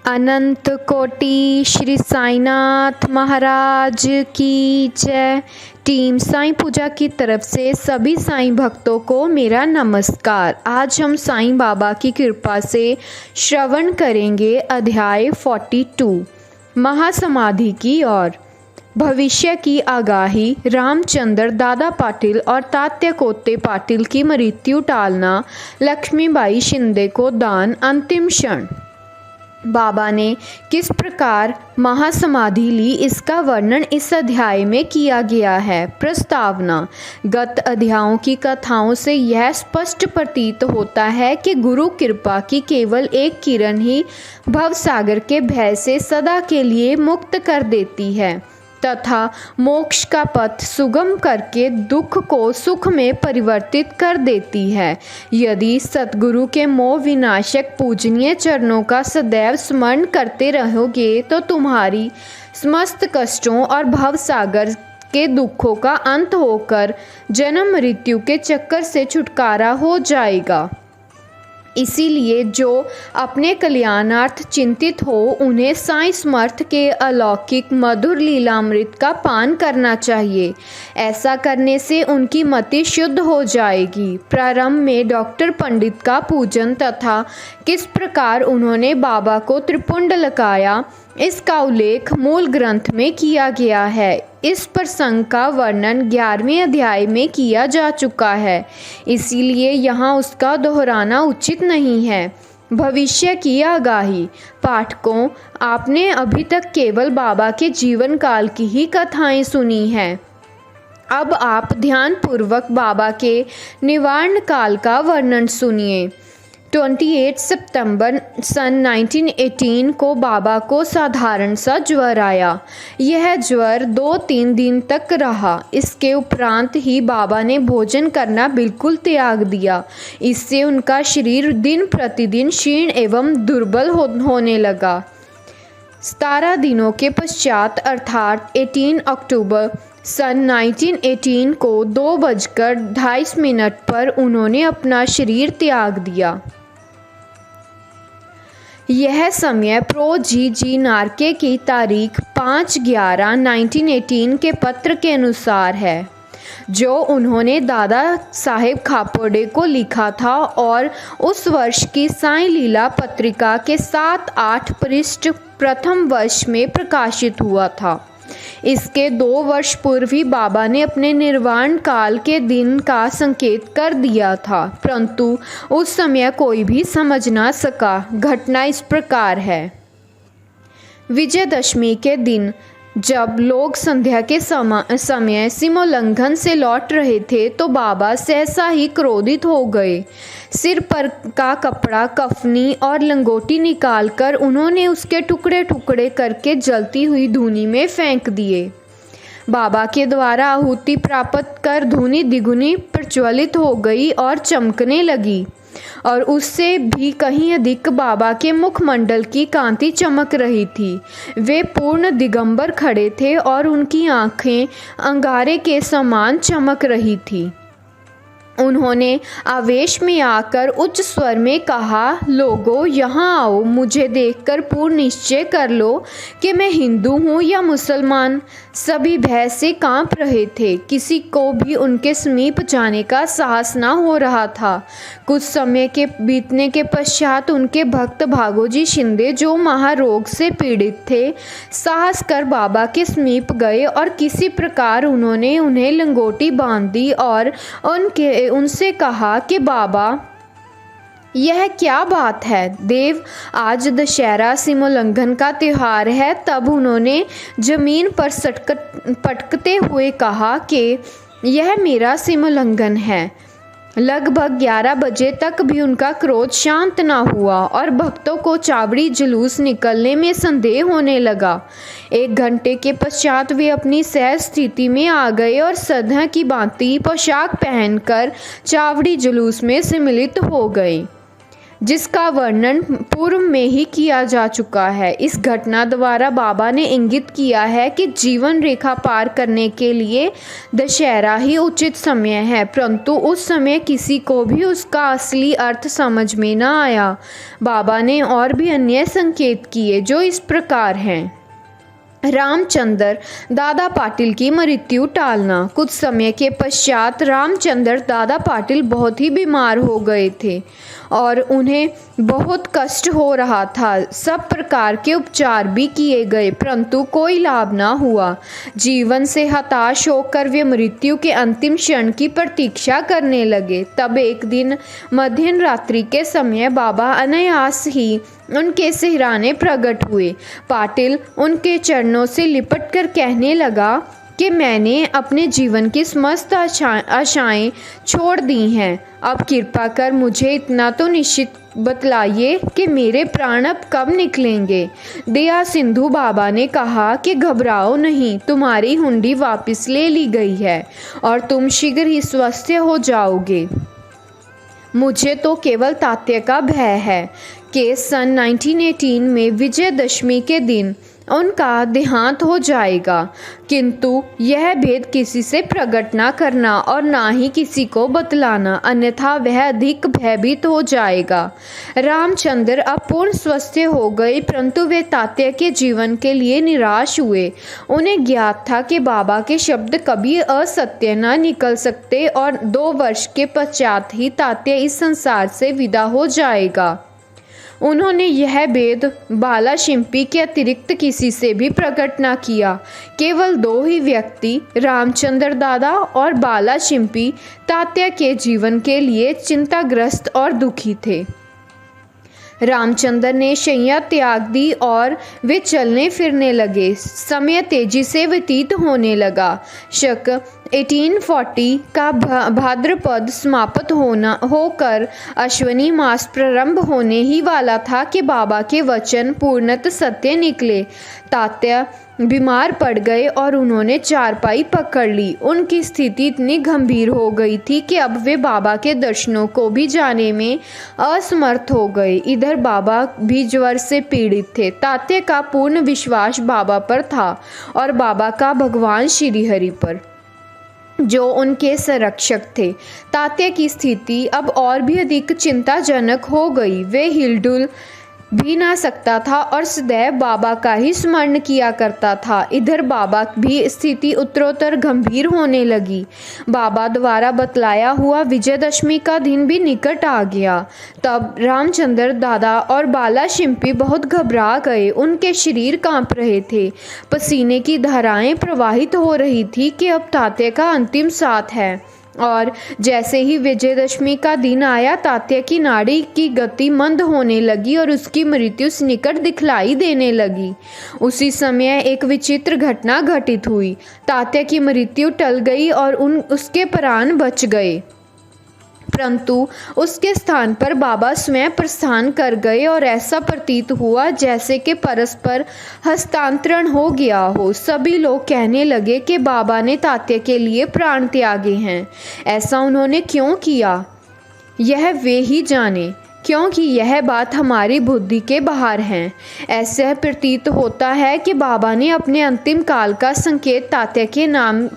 अनंत कोटि श्री साईनाथ महाराज की जय। टीम साईं पूजा की तरफ से सभी साईं भक्तों को मेरा नमस्कार। आज हम साईं बाबा की कृपा से श्रवण करेंगे अध्याय 42 महासमाधि की ओर। भविष्य की आगाही। रामचंद्र दादा पाटिल और तात्या कोत्ते पाटिल की मृत्यु टालना। लक्ष्मीबाई शिंदे को दान। अंतिम क्षण। बाबा ने किस प्रकार महासमाधि ली, इसका वर्णन इस अध्याय में किया गया है। प्रस्तावना। गत अध्यायों की कथाओं से यह स्पष्ट प्रतीत होता है कि गुरु कृपा की केवल एक किरण ही भवसागर के भय से सदा के लिए मुक्त कर देती है तथा मोक्ष का पथ सुगम करके दुख को सुख में परिवर्तित कर देती है। यदि सतगुरु के मोह विनाशक पूजनीय चरणों का सदैव स्मरण करते रहोगे तो तुम्हारी समस्त कष्टों और भवसागर के दुखों का अंत होकर जन्म मृत्यु के चक्कर से छुटकारा हो जाएगा। इसीलिए जो अपने कल्याणार्थ चिंतित हो उन्हें साईं समर्थ के अलौकिक मधुर लीलामृत का पान करना चाहिए। ऐसा करने से उनकी मति शुद्ध हो जाएगी। प्रारंभ में डॉक्टर पंडित का पूजन तथा किस प्रकार उन्होंने बाबा को त्रिपुंड लगाया, इसका उल्लेख मूल ग्रंथ में किया गया है। इस प्रसंग का वर्णन 11वें अध्याय में किया जा चुका है, इसीलिए यहाँ उसका दोहराना उचित नहीं है। भविष्य की आगाही। पाठकों, आपने अभी तक केवल बाबा के जीवन काल की ही कथाएं सुनी हैं। अब आप ध्यानपूर्वक बाबा के निवारण काल का वर्णन सुनिए। 28 सितंबर सन 1918 को बाबा को साधारण सा ज्वर आया। यह ज्वर 2-3 दिन तक रहा। इसके उपरांत ही बाबा ने भोजन करना बिल्कुल त्याग दिया। इससे उनका शरीर दिन प्रतिदिन क्षीण एवं दुर्बल होने लगा। 17 दिनों के पश्चात अर्थात 18 अक्टूबर सन 1918 को 2:22 पर उन्होंने अपना शरीर त्याग दिया। यह समय प्रो जी नार्के की तारीख 5/11/1918 के पत्र के अनुसार है, जो उन्होंने दादा साहेब खापोड़े को लिखा था और उस वर्ष की साईं लीला पत्रिका के 7-8 पृष्ठ प्रथम वर्ष में प्रकाशित हुआ था। इसके 2 वर्ष पूर्व ही बाबा ने अपने निर्वाण काल के दिन का संकेत कर दिया था, परंतु उस समय कोई भी समझ ना सका। घटना इस प्रकार है। विजयदशमी के दिन जब लोग संध्या के समय सीमोल्लंघन से लौट रहे थे तो बाबा सहसा ही क्रोधित हो गए। सिर पर का कपड़ा, कफनी और लंगोटी निकालकर उन्होंने उसके टुकड़े टुकड़े करके जलती हुई धूनी में फेंक दिए। बाबा के द्वारा आहुति प्राप्त कर धूनी द्विगुनी प्रज्वलित हो गई और चमकने लगी, और उससे भी कहीं अधिक बाबा के मुखमंडल की कांति चमक रही थी। वे पूर्ण दिगंबर खड़े थे और उनकी आंखें अंगारे के समान चमक रही थी। उन्होंने आवेश में आकर उच्च स्वर में कहा, लोगों यहाँ आओ, मुझे देखकर पूर्ण निश्चय कर लो कि मैं हिंदू हूँ या मुसलमान। सभी भय से कांप रहे थे। किसी को भी उनके समीप जाने का साहस न हो रहा था। कुछ समय के बीतने के पश्चात उनके भक्त भागोजी शिंदे, जो महारोग से पीड़ित थे, साहस कर बाबा के समीप गए और किसी प्रकार उन्होंने उन्हें लंगोटी बांध दी और उनसे कहा कि बाबा, यह क्या बात है? देव, आज दशहरा सीमोल्लंघन का त्योहार है। तब उन्होंने जमीन पर पटकते हुए कहा कि यह मेरा सीमोल्लंघन है। लगभग 11 बजे तक भी उनका क्रोध शांत न हुआ और भक्तों को चावड़ी जुलूस निकलने में संदेह होने लगा। 1 घंटे के पश्चात वे अपनी सहज स्थिति में आ गए और सदा की भांति पोशाक पहनकर चावड़ी जुलूस में सम्मिलित हो गए। जिसका वर्णन पूर्व में ही किया जा चुका है। इस घटना द्वारा बाबा ने इंगित किया है कि जीवन रेखा पार करने के लिए दशहरा ही उचित समय है, परंतु उस समय किसी को भी उसका असली अर्थ समझ में न आया। बाबा ने और भी अन्य संकेत किए जो इस प्रकार हैं। रामचंद्र दादा पाटिल की मृत्यु टालना। कुछ समय के पश्चात रामचंद्र दादा पाटिल बहुत ही बीमार हो गए थे और उन्हें बहुत कष्ट हो रहा था। सब प्रकार के उपचार भी किए गए, परंतु कोई लाभ ना हुआ। जीवन से हताश होकर वे मृत्यु के अंतिम क्षण की प्रतीक्षा करने लगे। तब एक दिन मध्य रात्रि के समय बाबा अनायास ही उनके सिहराने प्रकट हुए। पाटिल उनके चरणों से लिपट कर कहने लगा कि मैंने अपने जीवन की समस्त आशाएं छोड़ दी हैं। अब कृपा कर मुझे इतना तो निश्चित बतलाइए कि मेरे प्राण अब कब निकलेंगे। दया सिंधु बाबा ने कहा कि घबराओ नहीं, तुम्हारी हुंडी वापस ले ली गई है और तुम शीघ्र ही स्वस्थ हो जाओगे। मुझे तो केवल तात्या का भय है कि सन 1918 में विजयदशमी के दिन उनका देहांत हो जाएगा, किंतु यह भेद किसी से प्रकट ना करना और ना ही किसी को बतलाना, अन्यथा वह अधिक भयभीत हो जाएगा। रामचंद्र अब पूर्ण स्वस्थ हो गए, परंतु वे तात्या के जीवन के लिए निराश हुए। उन्हें ज्ञात था कि बाबा के शब्द कभी असत्य न निकल सकते और 2 वर्ष के पश्चात ही तात्या इस संसार से विदा हो जाएगा। उन्होंने यह भेद बाला शिंपी के अतिरिक्त किसी से भी प्रकट न किया। केवल 2 ही व्यक्ति, रामचंद्र दादा और बाला शिंपी, तात्या के जीवन के लिए चिंताग्रस्त और दुखी थे। रामचंद्र ने शैया त्याग दी और वे चलने फिरने लगे। समय तेजी से व्यतीत होने लगा। शक 1840 का भाद्रपद समाप्त होकर अश्विनी मास प्रारंभ होने ही वाला था कि बाबा के वचन पूर्णतः सत्य निकले। तात्या बीमार पड़ गए और उन्होंने चारपाई पकड़ ली। उनकी स्थिति इतनी गंभीर हो गई थी कि अब वे बाबा के दर्शनों को भी जाने में असमर्थ हो गए। इधर बाबा भी ज्वर से पीड़ित थे। तात्या का पूर्ण विश्वास बाबा पर था और बाबा का भगवान श्री हरि पर, जो उनके संरक्षक थे। तात्या की स्थिति अब और भी अधिक चिंताजनक हो गई। वे हिलडुल भी ना सकता था और सदैव बाबा का ही स्मरण किया करता था। इधर बाबा भी स्थिति उत्तरोत्तर गंभीर होने लगी। बाबा द्वारा बतलाया हुआ विजयदशमी का दिन भी निकट आ गया। तब रामचंद्र दादा और बाला शिंपी बहुत घबरा गए। उनके शरीर कांप रहे थे, पसीने की धाराएं प्रवाहित हो रही थी कि अब तात्या का अंतिम साथ है। और जैसे ही विजयदशमी का दिन आया, तात्या की नाड़ी की गति मंद होने लगी और उसकी मृत्यु निकट दिखलाई देने लगी। उसी समय एक विचित्र घटना घटित हुई। तात्या की मृत्यु टल गई और उसके प्राण बच गए, परंतु उसके स्थान पर बाबा स्वयं प्रस्थान कर गए और ऐसा प्रतीत हुआ जैसे कि परस्पर हस्तांतरण हो गया हो। सभी लोग कहने लगे कि बाबा ने तात्या के लिए प्राण त्यागे हैं। ऐसा उन्होंने क्यों किया, यह वे ही जाने, क्योंकि यह बात हमारी बुद्धि के बाहर है। ऐसा प्रतीत होता है कि बाबा ने अपने अंतिम काल का संकेत तात्या के नाम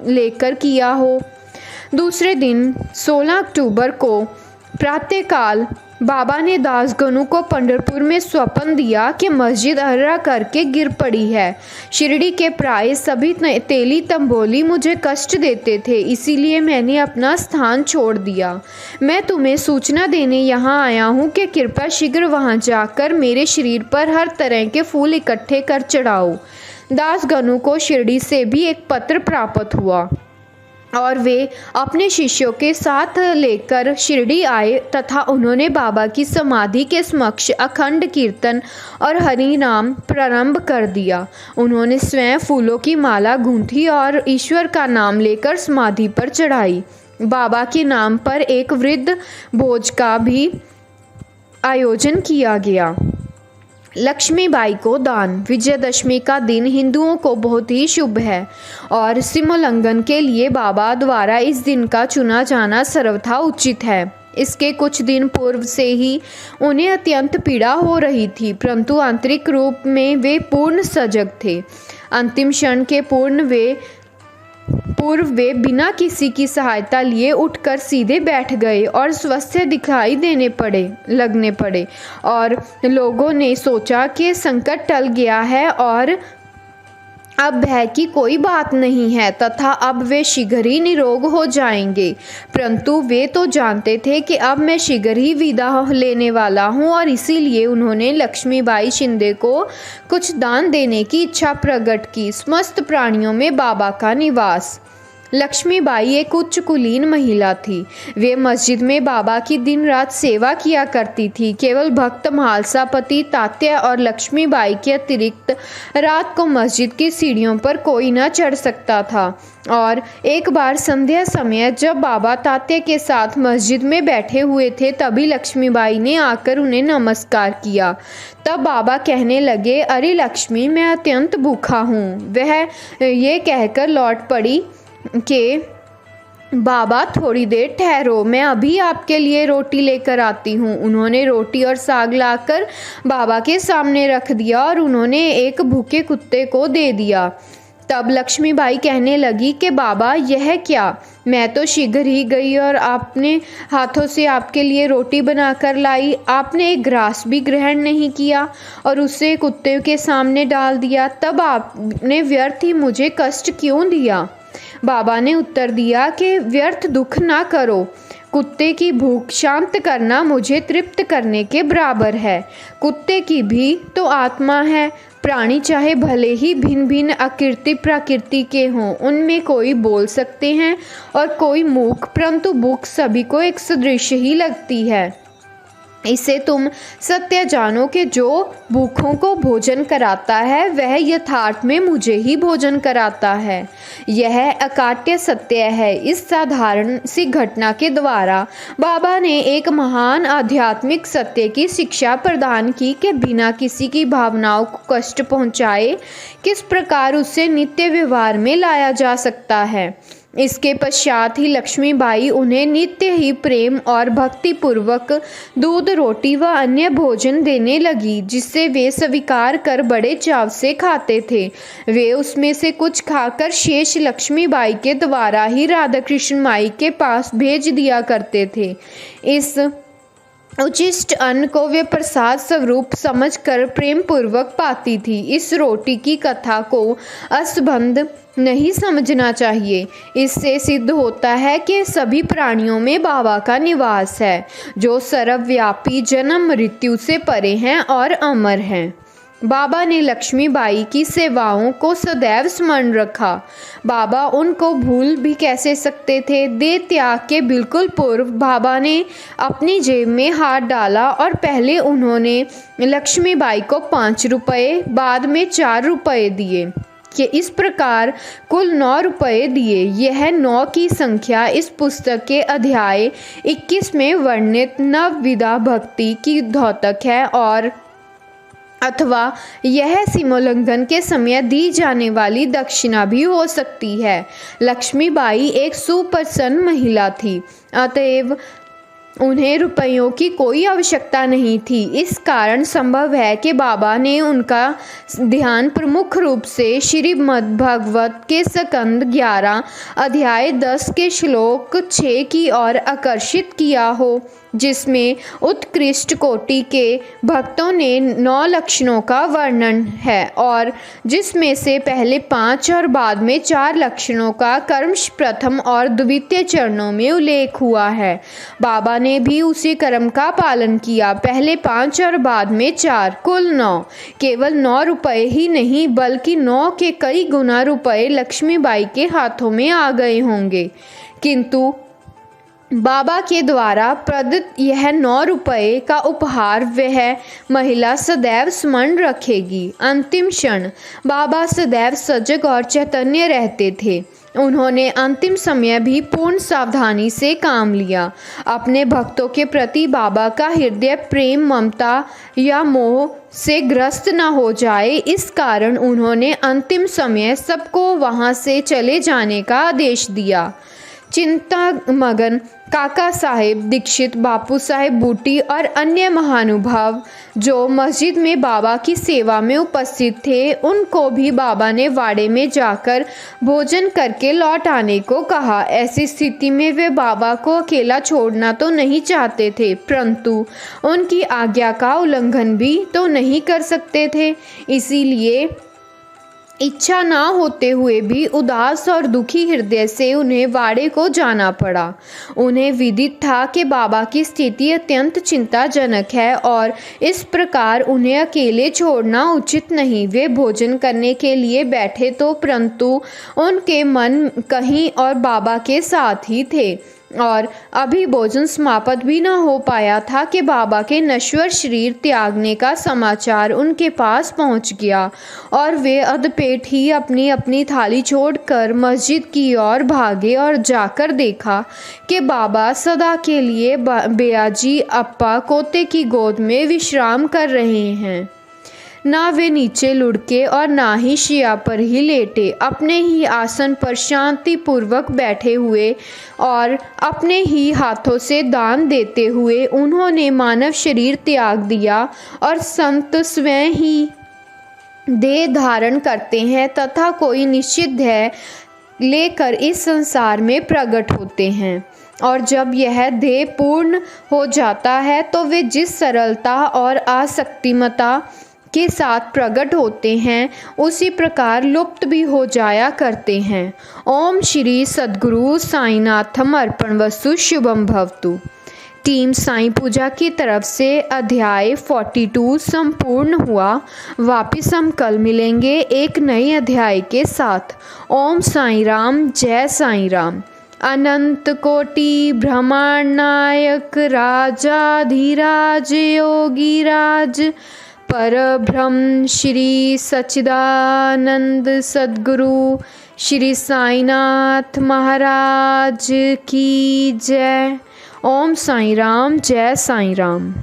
लेकर किया हो। दूसरे दिन 16 अक्टूबर को प्रातःकाल बाबा ने दासगणु को पंढरपुर में स्वप्न दिया कि मस्जिद अर्रा करके गिर पड़ी है। शिरडी के प्राय सभी तेली तंबोली मुझे कष्ट देते थे, इसीलिए मैंने अपना स्थान छोड़ दिया। मैं तुम्हें सूचना देने यहाँ आया हूँ कि कृपया शीघ्र वहाँ जाकर मेरे शरीर पर हर तरह के फूल इकट्ठे कर चढ़ाओ। दासगणु को शिरडी से भी एक पत्र प्राप्त हुआ और वे अपने शिष्यों के साथ लेकर शिरडी आए तथा उन्होंने बाबा की समाधि के समक्ष अखंड कीर्तन और हरि नाम प्रारंभ कर दिया। उन्होंने स्वयं फूलों की माला गूंथी और ईश्वर का नाम लेकर समाधि पर चढ़ाई। बाबा के नाम पर एक वृद्ध भोज का भी आयोजन किया गया। लक्ष्मीबाई को दान। विजयदशमी का दिन हिंदुओं को बहुत ही शुभ है और सीमोल्लंघन के लिए बाबा द्वारा इस दिन का चुना जाना सर्वथा उचित है। इसके कुछ दिन पूर्व से ही उन्हें अत्यंत पीड़ा हो रही थी, परंतु आंतरिक रूप में वे पूर्ण सजग थे। अंतिम क्षण के पूर्व वे बिना किसी की सहायता लिए उठकर सीधे बैठ गए और स्वस्थ दिखाई लगने पड़े और लोगों ने सोचा कि संकट टल गया है और अब भय की कोई बात नहीं है तथा अब वे शीघ्र ही निरोग हो जाएंगे। परंतु वे तो जानते थे कि अब मैं शीघ्र ही विदा लेने वाला हूं और इसीलिए उन्होंने लक्ष्मीबाई शिंदे को कुछ दान देने की इच्छा प्रकट की। समस्त प्राणियों में बाबा का निवास। लक्ष्मीबाई एक उच्च कुलीन महिला थी। वे मस्जिद में बाबा की दिन रात सेवा किया करती थी। केवल भक्त म्हालसापति, तात्या और लक्ष्मीबाई के अतिरिक्त रात को मस्जिद की सीढ़ियों पर कोई न चढ़ सकता था। और एक बार संध्या समय जब बाबा तात्या के साथ मस्जिद में बैठे हुए थे, तभी लक्ष्मीबाई ने आकर उन्हें नमस्कार किया। तब बाबा कहने लगे, अरे लक्ष्मी, मैं अत्यंत भूखा हूँ। वह ये कहकर लौट पड़ी कि बाबा थोड़ी देर ठहरो, मैं अभी आपके लिए रोटी लेकर आती हूँ। उन्होंने रोटी और साग लाकर बाबा के सामने रख दिया और उन्होंने एक भूखे कुत्ते को दे दिया। तब लक्ष्मीबाई कहने लगी कि बाबा, यह क्या? मैं तो शीघ्र ही गई और आपने हाथों से आपके लिए रोटी बनाकर लाई। आपने एक ग्रास भी ग्रहण नहीं किया और उसे कुत्ते के सामने डाल दिया। तब आपने व्यर्थ ही मुझे कष्ट क्यों दिया? बाबा ने उत्तर दिया कि व्यर्थ दुख ना करो। कुत्ते की भूख शांत करना मुझे तृप्त करने के बराबर है। कुत्ते की भी तो आत्मा है। प्राणी चाहे भले ही भिन्न भिन्न आकृति प्रकृति के हों, उनमें कोई बोल सकते हैं और कोई मूक, परंतु भूख सभी को एक सदृश ही लगती है। इसे तुम सत्य जानो कि जो भूखों को भोजन कराता है वह यथार्थ में मुझे ही भोजन कराता है। यह अकाट्य सत्य है। इस साधारण सी घटना के द्वारा बाबा ने एक महान आध्यात्मिक सत्य की शिक्षा प्रदान की कि बिना किसी की भावनाओं को कष्ट पहुंचाए किस प्रकार उसे नित्य व्यवहार में लाया जा सकता है। इसके पश्चात ही लक्ष्मीबाई उन्हें नित्य ही प्रेम और भक्ति पूर्वक दूध, रोटी व अन्य भोजन देने लगी, जिससे वे स्वीकार कर बड़े चाव से खाते थे। वे उसमें से कुछ खाकर शेष लक्ष्मीबाई के द्वारा ही राधा कृष्ण माई के पास भेज दिया करते थे। इस उचिष्ट अन्न को वे प्रसाद स्वरूप समझकर प्रेम पूर्वक पाती थी। इस रोटी की कथा को असंबद्ध नहीं समझना चाहिए। इससे सिद्ध होता है कि सभी प्राणियों में बाबा का निवास है, जो सर्वव्यापी, जन्म मृत्यु से परे हैं और अमर हैं। बाबा ने लक्ष्मीबाई की सेवाओं को सदैव स्मरण रखा। बाबा उनको भूल भी कैसे सकते थे। देह त्याग के बिल्कुल पूर्व बाबा ने अपनी जेब में हाथ डाला और पहले उन्होंने लक्ष्मीबाई को 5 रुपये, बाद में 4 रुपये दिए कि इस प्रकार कुल 9 रुपये दिए। यह 9 की संख्या इस पुस्तक के अध्याय 21 में वर्णित नवविधा भक्ति की द्योतक है और अथवा यह सीमोल्लंघन के समय दी जाने वाली दक्षिणा भी हो सकती है। लक्ष्मीबाई एक सुप्रसन्न महिला थी, अतएव उन्हें रुपयों की कोई आवश्यकता नहीं थी। इस कारण संभव है कि बाबा ने उनका ध्यान प्रमुख रूप से श्रीमद्भागवत के स्कंद 11 अध्याय 10 के श्लोक 6 की ओर आकर्षित किया हो, जिसमें उत्कृष्ट कोटि के भक्तों ने 9 लक्षणों का वर्णन है और जिसमें से पहले 5 और बाद में 4 लक्षणों का क्रमश प्रथम और द्वितीय चरणों में उल्लेख हुआ है। बाबा ने भी उसी क्रम का पालन किया, पहले 5 और बाद में 4, कुल 9। केवल 9 रुपये ही नहीं बल्कि 9 के कई गुना रुपये लक्ष्मीबाई के हाथों में आ गए होंगे, किंतु बाबा के द्वारा प्रदत्त यह 9 रुपये का उपहार वह महिला सदैव स्मरण रखेगी। अंतिम क्षण बाबा सदैव सजग और चैतन्य रहते थे। उन्होंने अंतिम समय भी पूर्ण सावधानी से काम लिया। अपने भक्तों के प्रति बाबा का हृदय प्रेम, ममता या मोह से ग्रस्त न हो जाए, इस कारण उन्होंने अंतिम समय सबको वहां से चले जाने का आदेश दिया। चिंतामगन काका साहेब दीक्षित, बापू साहेब बूटी और अन्य महानुभाव जो मस्जिद में बाबा की सेवा में उपस्थित थे, उनको भी बाबा ने वाड़े में जाकर भोजन करके लौट आने को कहा। ऐसी स्थिति में वे बाबा को अकेला छोड़ना तो नहीं चाहते थे, परंतु उनकी आज्ञा का उल्लंघन भी तो नहीं कर सकते थे। इसीलिए इच्छा ना होते हुए भी उदास और दुखी हृदय से उन्हें वाड़े को जाना पड़ा। उन्हें विदित था कि बाबा की स्थिति अत्यंत चिंताजनक है और इस प्रकार उन्हें अकेले छोड़ना उचित नहीं। वे भोजन करने के लिए बैठे तो परंतु उनके मन कहीं और बाबा के साथ ही थे और अभी भोजन समाप्त भी न हो पाया था कि बाबा के नश्वर शरीर त्यागने का समाचार उनके पास पहुंच गया और वे अधपेट ही अपनी अपनी थाली छोड़कर मस्जिद की ओर भागे और जाकर देखा कि बाबा सदा के लिए बेयाजी अप्पा कोते की गोद में विश्राम कर रहे हैं। ना वे नीचे लुढ़के और ना ही शिया पर ही लेटे, अपने ही आसन पर शांति पूर्वक बैठे हुए और अपने ही हाथों से दान देते हुए उन्होंने मानव शरीर त्याग दिया। और संत स्वयं ही देह धारण करते हैं तथा कोई निश्चित ध्येय लेकर इस संसार में प्रकट होते हैं, और जब यह ध्येय पूर्ण हो जाता है तो वे जिस सरलता और आसक्तिमता के साथ प्रकट होते हैं उसी प्रकार लुप्त भी हो जाया करते हैं। ओम श्री सद्गुरु साईनाथम अर्पणवस्तु शुभम भवतु। टीम साईं पूजा की तरफ से अध्याय 42 संपूर्ण हुआ। वापिस हम कल मिलेंगे एक नए अध्याय के साथ। ओम साईं राम, जय साईं राम। अनंत कोटि ब्रह्मांड नायक राजाधिराज योगी राज परब्रह्म श्री सच्चिदानंद सद्गुरु श्री साईनाथ महाराज की जय। ओम साईं राम, जय साईं राम।